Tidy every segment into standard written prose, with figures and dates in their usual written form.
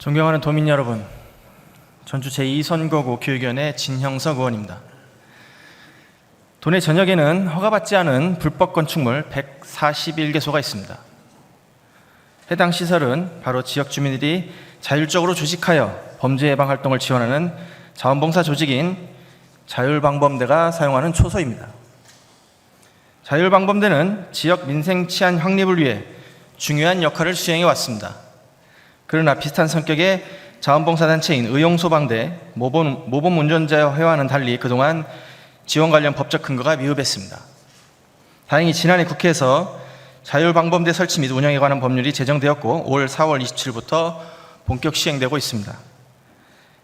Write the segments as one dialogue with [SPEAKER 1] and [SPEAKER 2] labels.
[SPEAKER 1] 존경하는 도민 여러분, 전주 제2선거구 교육위원회 진형석 의원입니다. 도내 전역에는 허가받지 않은 불법 건축물 141개소가 있습니다. 해당 시설은 바로 지역 주민들이 자율적으로 조직하여 범죄 예방 활동을 지원하는 자원봉사 조직인 자율방범대가 사용하는 초소입니다. 자율방범대는 지역 민생 치안 확립을 위해 중요한 역할을 수행해 왔습니다. 그러나 비슷한 성격의 자원봉사단체인 의용소방대, 모범 운전자회와는 달리 그동안 지원 관련 법적 근거가 미흡했습니다. 다행히 지난해 국회에서 자율방범대 설치 및 운영에 관한 법률이 제정되었고 올 4월 27일부터 본격 시행되고 있습니다.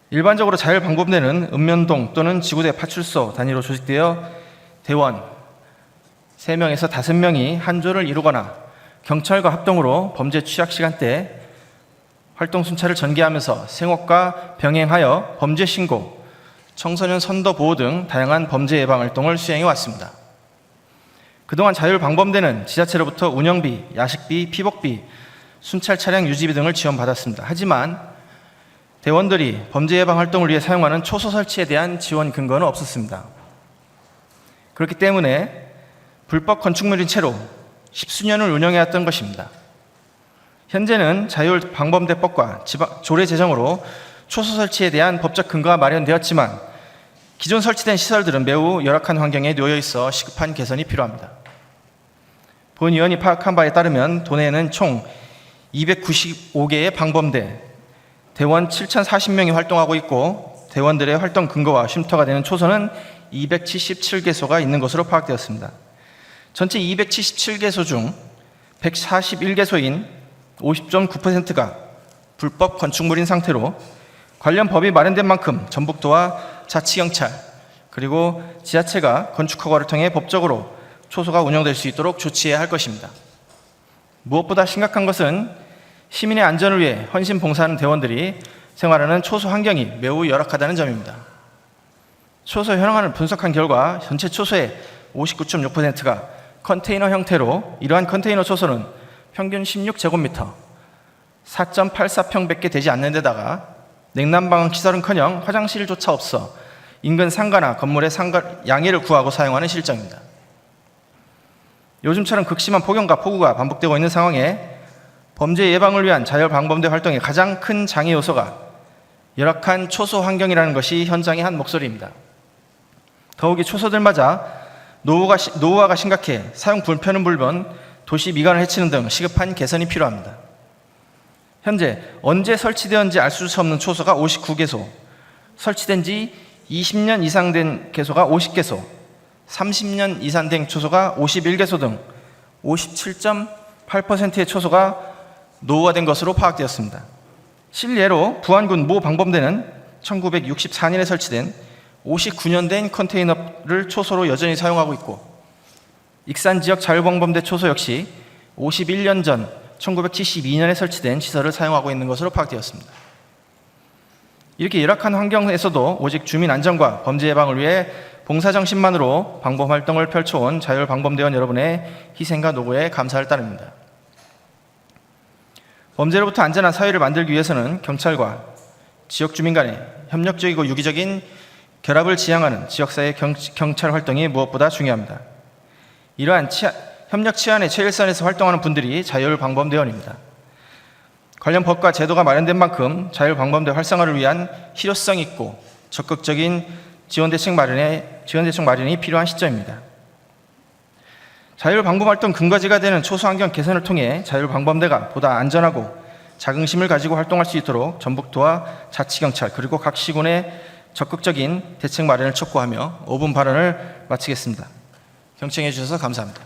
[SPEAKER 1] 일반적으로 자율방범대는 읍면동 또는 지구대 파출소 단위로 조직되어 대원 3명에서 5명이 한 조를 이루거나 경찰과 합동으로 범죄 취약 시간대에 활동 순찰을 전개하면서 생업과 병행하여 범죄 신고, 청소년 선도 보호 등 다양한 범죄 예방 활동을 수행해 왔습니다. 그동안 자율방범대는 지자체로부터 운영비, 야식비, 피복비, 순찰 차량 유지비 등을 지원받았습니다. 하지만 대원들이 범죄 예방 활동을 위해 사용하는 초소 설치에 대한 지원 근거는 없었습니다. 그렇기 때문에 불법 건축물인 채로 10수년을 운영해왔던 것입니다. 현재는 자율방범대법과 조례 제정으로 초소 설치에 대한 법적 근거가 마련되었지만 기존 설치된 시설들은 매우 열악한 환경에 놓여 있어 시급한 개선이 필요합니다. 본 의원이 파악한 바에 따르면 도내에는 총 295개의 방범대, 대원 7,040명이 활동하고 있고 대원들의 활동 근거와 쉼터가 되는 초소는 277개소가 있는 것으로 파악되었습니다. 전체 277개소 중 141개소인 50.9%가 불법 건축물인 상태로 관련 법이 마련된 만큼 전북도와 자치경찰 그리고 지자체가 건축허가를 통해 법적으로 초소가 운영될 수 있도록 조치해야 할 것입니다. 무엇보다 심각한 것은 시민의 안전을 위해 헌신 봉사하는 대원들이 생활하는 초소 환경이 매우 열악하다는 점입니다. 초소 현황을 분석한 결과 전체 초소의 59.6%가 컨테이너 형태로 이러한 컨테이너 초소는 평균 16제곱미터, 4.84평밖에 되지 않는 데다가 냉난방 시설은커녕 화장실조차 없어 인근 상가나 건물의 양해를 구하고 사용하는 실정입니다. 요즘처럼 극심한 폭염과 폭우가 반복되고 있는 상황에 범죄 예방을 위한 자율방범대 활동의 가장 큰 장애 요소가 열악한 초소 환경이라는 것이 현장의 한 목소리입니다. 더욱이 초소들마다 노후화가 심각해 사용 불편은 물론 도시 미관을 해치는 등 시급한 개선이 필요합니다. 현재 언제 설치되었는지 알 수 없는 초소가 59개소, 설치된 지 20년 이상 된 개소가 50개소, 30년 이상 된 초소가 51개소 등 57.8%의 초소가 노후화된 것으로 파악되었습니다. 실례로 부안군 모 방범대는 1964년에 설치된 59년 된 컨테이너를 초소로 여전히 사용하고 있고 익산 지역 자율방범대 초소 역시 51년 전 1972년에 설치된 시설을 사용하고 있는 것으로 파악되었습니다. 이렇게 열악한 환경에서도 오직 주민 안전과 범죄 예방을 위해 봉사정신만으로 방범활동을 펼쳐온 자율방범대원 여러분의 희생과 노고에 감사를 따릅니다. 범죄로부터 안전한 사회를 만들기 위해서는 경찰과 지역 주민 간의 협력적이고 유기적인 결합을 지향하는 지역사회 경찰 활동이 무엇보다 중요합니다. 이러한 협력 치안의 최일선에서 활동하는 분들이 자율방범대원입니다. 관련 법과 제도가 마련된 만큼 자율방범대 활성화를 위한 실효성 있고 적극적인 지원 대책 마련이 필요한 시점입니다. 자율방범활동 근거지가 되는 초소환경 개선을 통해 자율방범대가 보다 안전하고 자긍심을 가지고 활동할 수 있도록 전북도와 자치경찰 그리고 각 시군의 적극적인 대책 마련을 촉구하며 5분 발언을 마치겠습니다. 경청해 주셔서 감사합니다.